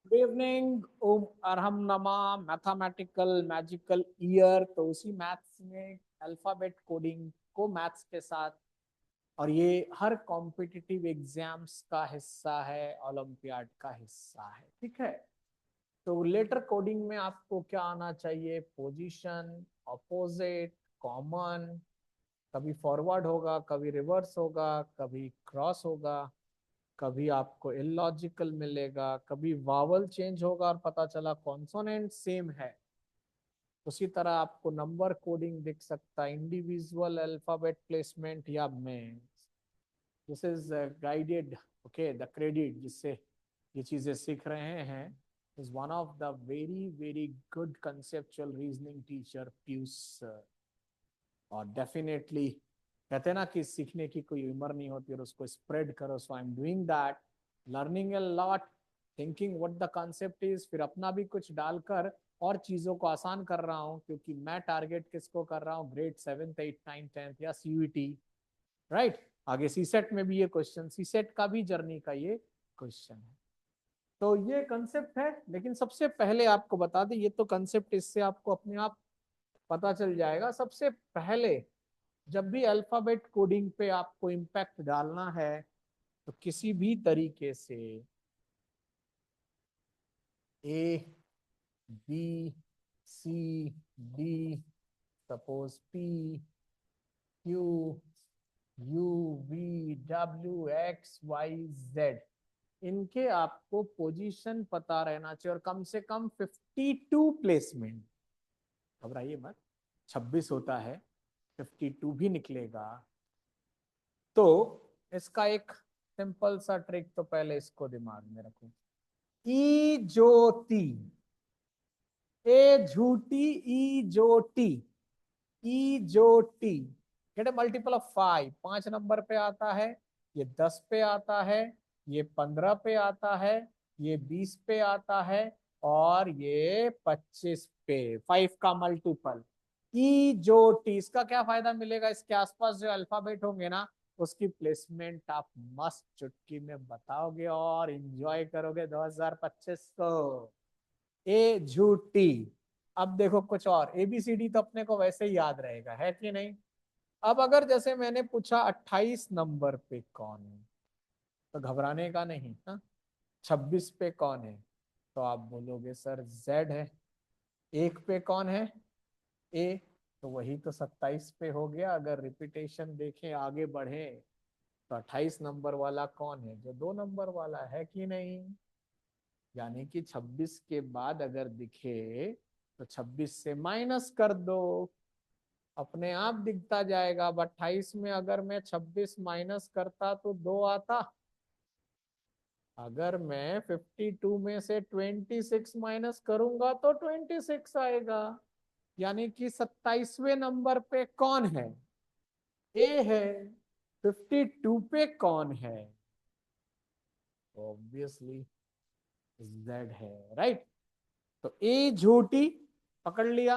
Good evening. ओम अरहम नमा mathematical magical year. तो उसी मैथ्स में अल्फाबेट कोडिंग को मैथ्स के साथ, और ये हर कॉम्पिटिटिव एग्जाम्स का हिस्सा है, ओलंपियाड का हिस्सा है। ठीक है। तो लेटर कोडिंग में आपको क्या आना चाहिए? Position, opposite, common. कभी फॉरवर्ड होगा, कभी रिवर्स होगा, कभी क्रॉस होगा, कभी आपको इलॉजिकल मिलेगा, कभी वावल चेंज होगा और पता चला कॉन्सोनेंट सेम है। उसी तरह आपको नंबर कोडिंग दिख सकता है, इंडिविजुअल अल्फाबेट प्लेसमेंट या में। This is guided. Okay, the credit जिससे ये चीजें सीख रहे हैं is one of the very very good conceptual reasoning teacher Piyush sir. और डेफिनेटली कहते हैं ना कि सीखने की कोई उम्र नहीं होती, और उसको स्प्रेड करो। So I am doing that, learning a lot, thinking what the concept is, फिर अपना भी कुछ डालकर और चीजों को आसान कर रहा हूँ, क्योंकि मैं टारगेट किसको कर रहा हूँ? Grade 7th 8th 9th 10th या सीयूटी। राइट। आगे सी सेट में भी ये क्वेश्चन, सी सेट का भी जर्नी का ये क्वेश्चन है। तो ये कंसेप्ट है, लेकिन सबसे पहले आपको बता दें, ये तो कंसेप्ट, इससे आपको अपने आप पता चल जाएगा। सबसे पहले जब भी अल्फाबेट कोडिंग पे आपको इम्पैक्ट डालना है, तो किसी भी तरीके से A, B, C, D, suppose P, Q, U, V, W, X, Y, Z, इनके आपको पोजीशन पता रहना चाहिए, और कम से कम 52 प्लेसमेंट। घबराइए मत, 26 होता है, 52 भी निकलेगा। तो इसका एक सिंपल सा ट्रिक, तो पहले इसको दिमाग में रखो। ई ज्योति, ए झूठी, ई ज्योति, ई ज्योति। Get a multiple of 5, 5 number पे आता है, ये 10 पे आता है, ये 15 पे आता है, ये 20 पे आता है, और ये 25 पे। 5 का मल्टीपल ई ज्योति। इसका क्या फायदा मिलेगा? इसके आसपास जो अल्फाबेट होंगे ना, उसकी प्लेसमेंट आप मस्त चुटकी में बताओगे और एंजॉय करोगे 2025 को। ए झूठी। अब देखो कुछ और, एबीसीडी तो अपने को वैसे ही याद रहेगा, है कि नहीं? अब अगर जैसे मैंने पूछा 28 नंबर पे कौन है, तो घबराने का नहीं। हाँ, 26 पे कौन है, तो आप बोलोगे सर जेड है। एक पे कौन है? ए। तो वही तो 27 पे हो गया। अगर रिपीटेशन देखें, आगे बढ़े, तो 28 नंबर वाला कौन है? जो 2 नंबर वाला है, कि नहीं? यानी कि 26 के बाद अगर दिखे, तो 26 से माइनस कर दो, अपने आप दिखता जाएगा। अब 28 में अगर मैं 26 माइनस करता तो 2 आता। अगर मैं 52 में से 26 माइनस करूंगा तो 26 आएगा। यानी कि 27वें नंबर पे कौन है? ए है। 52 पे कौन है? ऑब्वियसली जेड है। राइट। तो ए झूठी पकड़ लिया।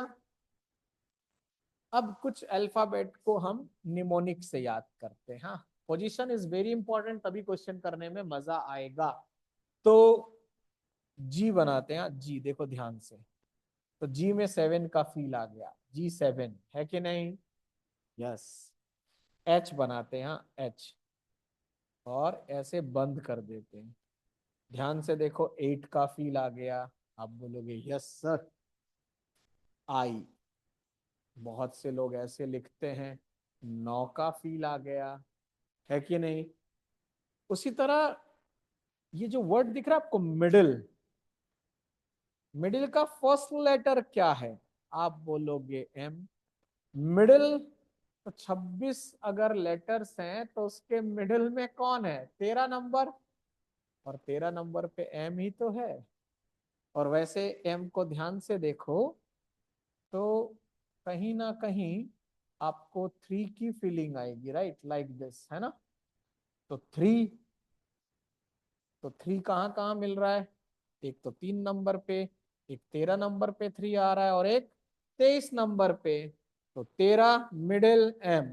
अब कुछ अल्फाबेट को हम निमोनिक से याद करते हैं। हाँ, पोजीशन इज वेरी इंपॉर्टेंट, तभी क्वेश्चन करने में मजा आएगा। तो जी बनाते हैं। जी देखो ध्यान से, तो जी में 7 का फील आ गया, G7 है कि नहीं? यस। एच बनाते हैं, एच, और ऐसे बंद कर देते हैं। ध्यान से देखो, 8 का फील आ गया, आप बोलोगे यस सर। आई, बहुत से लोग ऐसे लिखते हैं। 9 का फील आ गया, है कि नहीं? उसी तरह ये जो वर्ड दिख रहा है आपको, मिडिल, मिडिल का फर्स्ट लेटर क्या है? आप बोलोगे एम। मिडिल, तो 26 अगर लेटर्स हैं, तो उसके मिडिल में कौन है? 13 नंबर। और 13 नंबर पे एम ही तो है। और वैसे एम को ध्यान से देखो, तो कहीं ना कहीं आपको 3 की फीलिंग आएगी, राइट, लाइक दिस, है ना? तो 3, तो 3 कहाँ कहाँ मिल रहा है? एक तो 3 नंबर पे, एक 13 नंबर पे 3 आ रहा है, और एक 23 नंबर पे। तो 13 मिडिल एम।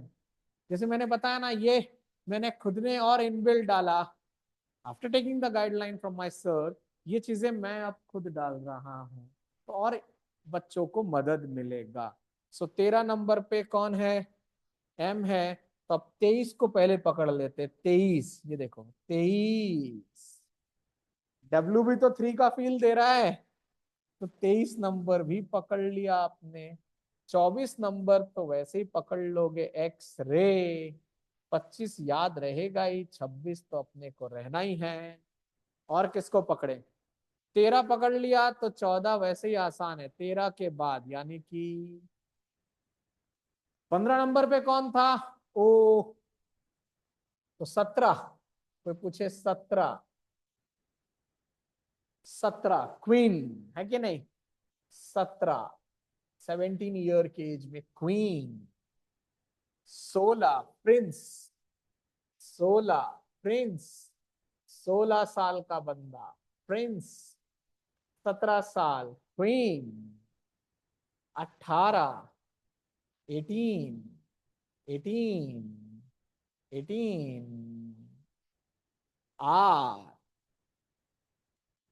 जैसे मैंने बताया ना, ये मैंने खुद ने और इनबिल्ट डाला after taking the guideline from my sir. ये चीजें मैं अब खुद डाल रहा हूं, तो और बच्चों को मदद मिलेगा। सो 13 नंबर पे कौन है? एम है। तो अब 23 को पहले पकड़ लेते। 23, ये देखो 23। डब्ल्यू भी तो 3 का फील दे रहा है, तो 23 नंबर भी पकड़ लिया आपने। 24 नंबर तो वैसे ही पकड़ लोगे, एक्स रे। 25 याद रहेगा ही, 26 तो अपने को रहना ही है। और किसको पकड़े? 13 पकड़ लिया तो 14 वैसे ही आसान है 13 के बाद, यानी कि 15 नंबर पे कौन था? ओ, तो 17। कोई पूछे 17? 17 क्वीन है कि नहीं? 17, 17 ईयर के एज में क्वीन। 16 प्रिंस। 16 प्रिंस, 16 साल का बंदा प्रिंस। 17 साल क्वीन। 18, 18, 18, 18, are,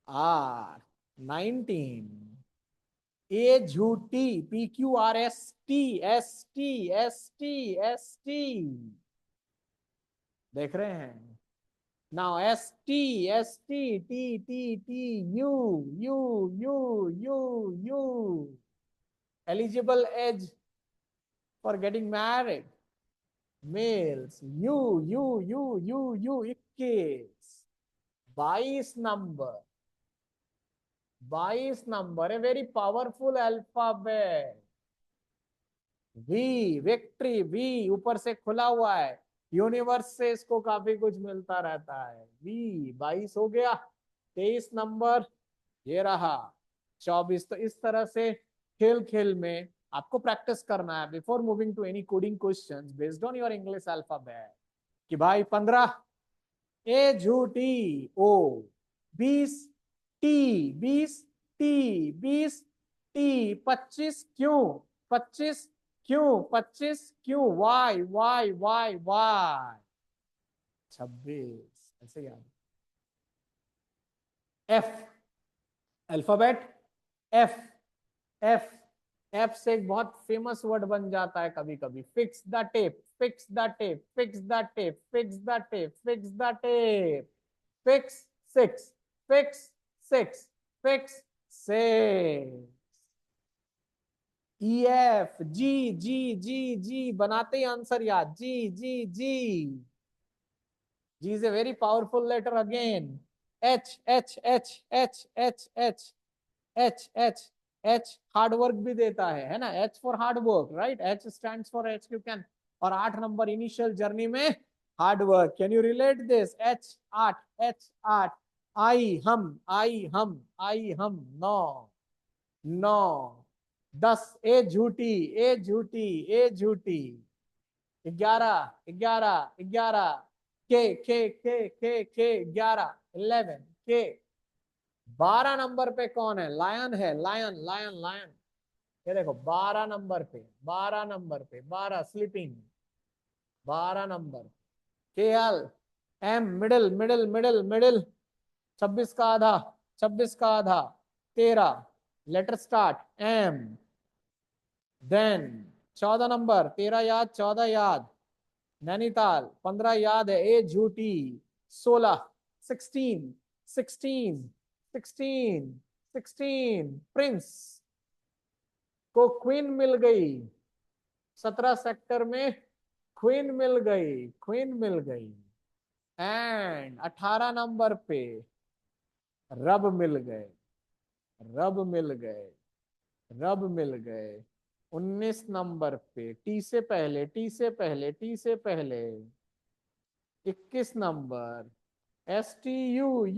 are, 19। ए झूठी, PQRST, ST, ST, ST। देख रहे हैं? Now ST, ST, T, T, T, U, U, U, U, eligible age for getting married, males, U, 21। 22 नंबर, 22 नंबर, a very powerful alphabet. V, victory, V ऊपर से खुला हुआ है, यूनिवर्स से इसको काफी कुछ मिलता रहता है। वी 22 हो गया। 23 नंबर ये रहा। 24। तो इस तरह से खेल खेल में आपको प्रैक्टिस करना है before moving to any coding questions based on your English alphabet. कि भाई 15 ए झूठी, ओ 20 टी, 20 टी, 20 टी, 25 क्यों? 25 क्यों? 25 क्यों? Y, Y, Y, Y. 26 ऐसे याद। F, alphabet F. F, F से एक बहुत फेमस वर्ड बन जाता है कभी कभी, fix the tape, fix the tape, fix the tape, fix the tape, fix the tape. Fix 6, fix 6, fix 6। EF, जी, जी, जी, जी बनाते ही आंसर याद, जी, जी, जी। G is a very powerful letter again. H, H, H, H, H, H, H, H, H hard work भी देता है ना? H for hard work, right? H stands for H you can। और 8 number initial journey में hard work. Can you relate this? H 8, H 8। आई हम, आई हम, आई हम 9, 9, 10 ए झूठी, ए झूठी, ए झूठी। 11, 11, 11। के 11, 11 के। 12 नंबर पे कौन है? लायन है, लायन, लायन, लायन। ये देखो 12 नंबर पे, 12 नंबर पे, 12 sleeping. 12 number KL, M middle, middle, middle, middle. 26 का आधा, 26 का आधा 13। Letter start M। Then 14 number, 13 याद, 14 याद। नैनीताल 15 याद है, ए झूठी। 16, 16, 16, 16, 16 प्रिंस को क्वीन मिल गई। 17 सेक्टर में क्वीन मिल गई, क्वीन मिल गई। एंड 18 नंबर पे रब मिल गए, रब मिल गए, रब मिल गए। 19 नंबर पे टी से पहले, टी से पहले, टी से पहले 21 number STU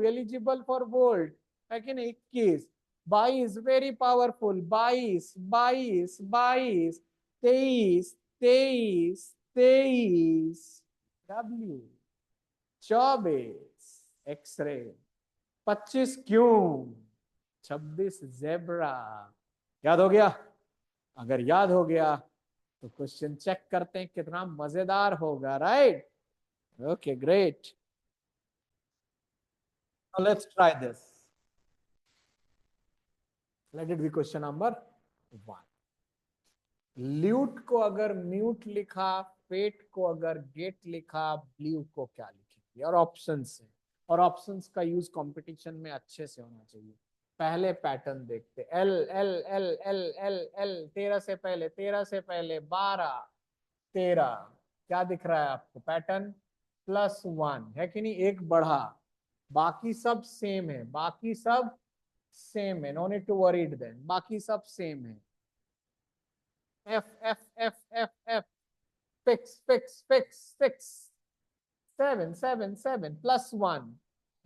eligible for volt है कि नहीं? 21। 22 वेरी पावरफुल, 22, 22, 22। 23, 23, 23 W। 24 एक्सरे। 25 क्यों? 26 जेब्रा। याद हो गया? अगर याद हो गया तो क्वेश्चन चेक करते हैं कितना मजेदार होगा, right? Okay great. Now let's try this. Let it be question number 1. Lewd को अगर म्यूट लिखा, फेट को अगर गेट लिखा, ब्लू को क्या लिखेंगे? और ऑप्शंस है, और ऑप्शंस का यूज कंपटीशन में अच्छे से होना चाहिए। पहले पैटर्न देखते, L L L L L L 13 से पहले, 13 से पहले 12, 13, क्या दिख रहा है आपको? पैटर्न +1 है कि नहीं? एक बढ़ा, बाकी सब सेम है, बाकी सब सेम है, no need to worried then, बाकी सब सेम है। F F F F F fix fix fix fix 7 7 7 +1,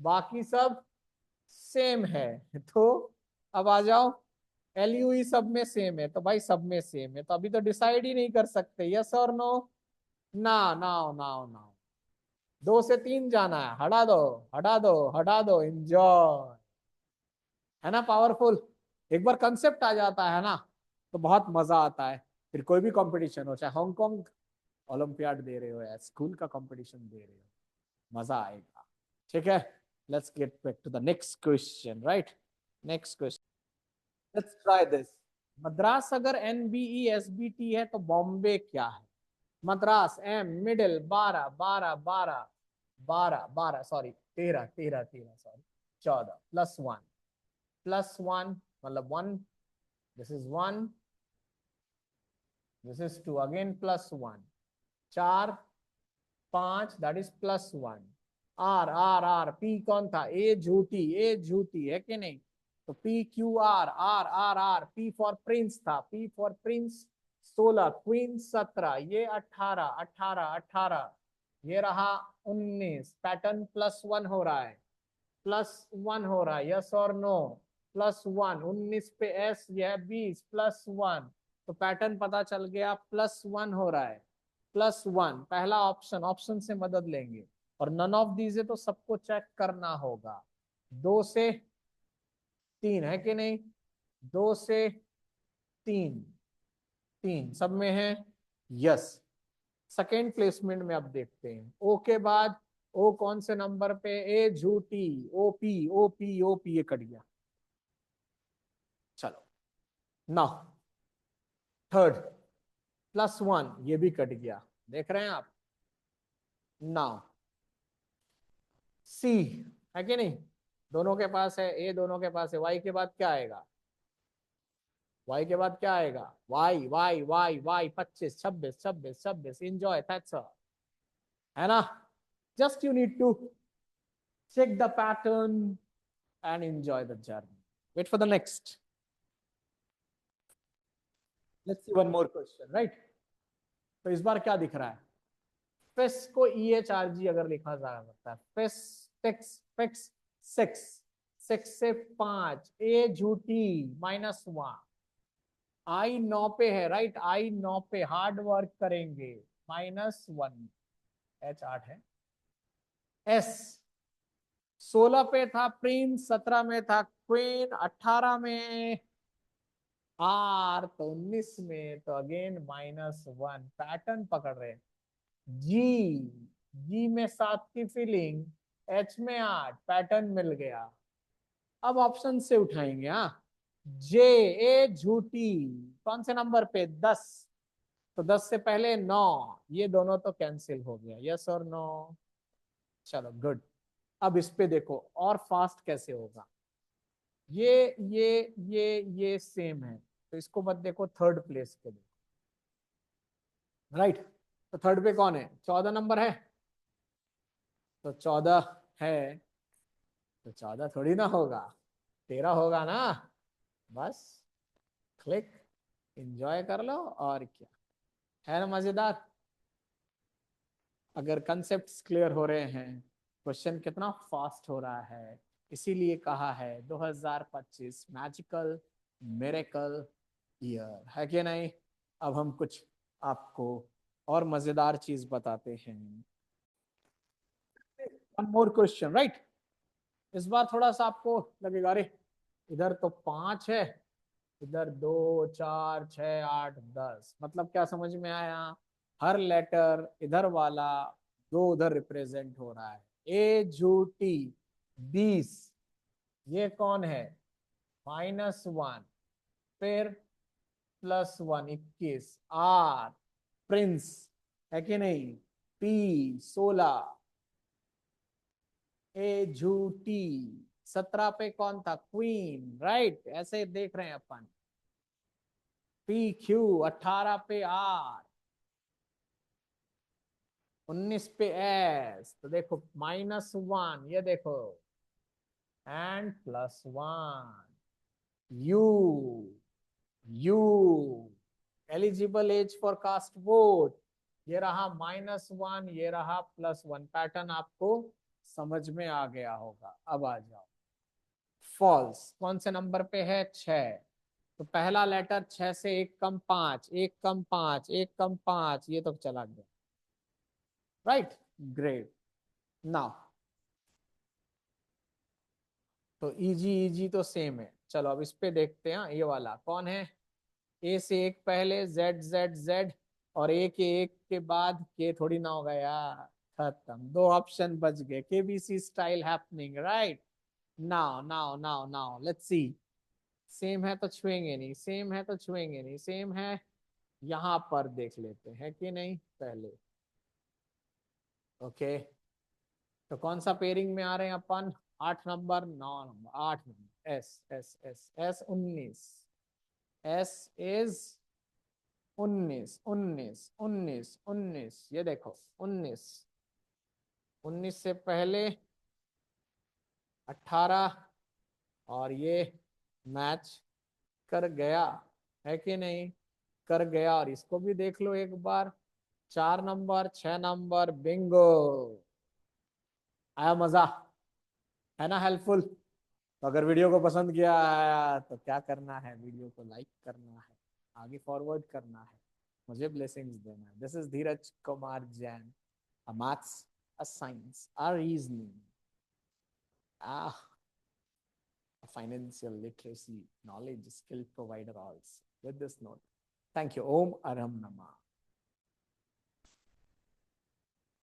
बाकी सब सेम है। तो अब आ जाओ, LUE सब में सेम है, तो भाई सब में सेम है, तो अभी तो डिसाइड ही नहीं कर सकते, यस और नो? ना नाउ नाउ नाउ 2 से 3 जाना है, हटा दो हटा दो हटा दो, एंजॉय। है ना पावरफुल? एक बार कंसेप्ट आ जाता है ना, तो बहुत मजा आता है। फिर कोई भी कंपटीशन हो, चाहे हांगकांग ओलंपियाड दे रहे हो या स्कूल का कंपटीशन दे रहे हो, मजा आएगा। ठीक है, let's get back to the next question, right? Next question, let's try this. Madras अगर NBE SBT है तो बॉम्बे क्या है? Madras M middle 12 12 12 12 12 sorry 13 13 13 sorry 14 +1 मतलब 1, this is 1, this is 2, again +1, 4 5, that is +1। R R R, P कौन था? ए झूठी है कि नहीं? तो PQR, are R R, P for prince था, पी फॉर प्रिंस 16, क्वीन 17, ये 18 18 18, ये रहा 19, पैटर्न +1 हो रहा है, +1 हो रहा है, यस और नो? +1, 19 पे S, यह 20, +1, तो पैटर्न पता चल गया, +1 हो रहा है, +1 पहला ऑप्शन, ऑप्शन से मदद लेंगे। और नन ऑफ दीज है तो सबको चेक करना होगा। 2 से 3 है कि नहीं? 2 से 3, 3 सब में है, यस। सेकेंड प्लेसमेंट में अब देखते हैं, ओ के बाद ओ कौन से नंबर पे? ए झूठी, OP OP OP, ये कट गया। चलो ना, थर्ड +1, ये भी कट गया, देख रहे हैं आप? नाउ सी है कि नहीं? दोनों के पास है, ए दोनों के पास है, वाई के बाद क्या आएगा? वाई के बाद क्या आएगा? Y Y Y Y 25 26 26 26, enjoy, that's all, है ना? Just you need to check the pattern and enjoy the journey. Wait for the next. Let's see one more question, right? तो इस बार क्या दिख रहा है? फेस को EHRG अगर लिखा जा सकता है, फेस टेक्स फेक्स 6, 6 से 5, ए झूठी -1, आई 9 पे है, राइट? आई 9 पे, हार्ड वर्क करेंगे, -1, H 8 है, S 16 पे था, प्रिंस 17 में था, क्वीन 18 में, आर तो 19 में, तो अगेन -1, पैटर्न पकड़ रहे। जी, जी में 7 की फीलिंग, H में 8, पैटर्न मिल गया। अब ऑप्शन से उठाएंगे, हाँ। जे, ए झूठी कौन से नंबर पे? 10, तो 10 से पहले 9, ये दोनों तो कैंसिल हो गया, यस और नो? चलो गुड। अब इस पे देखो और फास्ट कैसे होगा। ये सेम है, तो इसको मत देखो, थर्ड प्लेस के देखो, राइट? तो थर्ड पे कौन है? 14 नंबर है, तो 14 है, तो 14 थोड़ी ना होगा, 13 होगा ना। बस क्लिक, एंजॉय कर लो, और क्या है ना मजेदार। अगर कंसेप्ट्स क्लियर हो रहे हैं, क्वेश्चन कितना फास्ट हो रहा है, इसीलिए कहा है 2025 मैजिकल मिरेकल ईयर, है कि नहीं? अब हम कुछ आपको और मजेदार चीज बताते हैं। One more question, right? इस बार थोड़ा सा आपको लगेगा, अरे इधर तो 5 है, इधर 2 4 6 8 10, मतलब क्या समझ में आया? हर लेटर इधर वाला 2 उधर रिप्रेजेंट हो रहा है, ए झूठी 20, ये कौन है? -1, फिर +1, 21। आर प्रिंस है कि नहीं? पी 16, ए झूठी। 17 पे कौन था? Queen, right? ऐसे देख रहे हैं अपन। पी क्यू 18 पे आर, 19 पे एस। तो देखो -1, ये देखो, and +1। You, you eligible age for cast vote. ये रहा -1, ये रहा +1। पैटर्न आपको समझ में आ गया होगा। अब आ जाओ फॉल्स। कौन से नंबर पे है? 6। तो पहला लेटर 6 से एक कम 5, एक कम 5, एक कम 5, ये तो चला गया, राइट? ग्रेट। नाउ तो इजी इजी तो सेम है। चलो अब इस पे देखते हैं। ये वाला कौन है? ए से एक पहले, जेड जेड जेड, और ए के एक के बाद के थोड़ी ना होगा यार। खत्म, 2 ऑप्शन बच गए। KBC style happening, right? Now now now now let's see. Same है तो छुएंगे नहीं, सेम है तो छुएंगे नहीं, सेम है। यहां पर देख लेते हैं कि नहीं पहले। ओके, तो कौन सा पेयरिंग में आ रहे हैं अपन? 8 number, 9 number, 8 number. S S S S 19। S is 19, 19, 19, 19। ये देखो 19, 19 से पहले 18, और ये मैच कर गया है कि नहीं? कर गया। और इसको भी देख लो एक बार। 4 नंबर, 6 नंबर, बिंगो। आया मजा? है ना हेल्पफुल? तो अगर वीडियो को पसंद किया है तो क्या करना है? वीडियो को लाइक करना है, आगे फॉरवर्ड करना है, मुझे ब्लेसिंग्स देना है। This is Dheeraj Kumar Jain, a maths, a science, a reasoning, a financial literacy knowledge skill provider also. With this note, thank you. Om Aram Namah.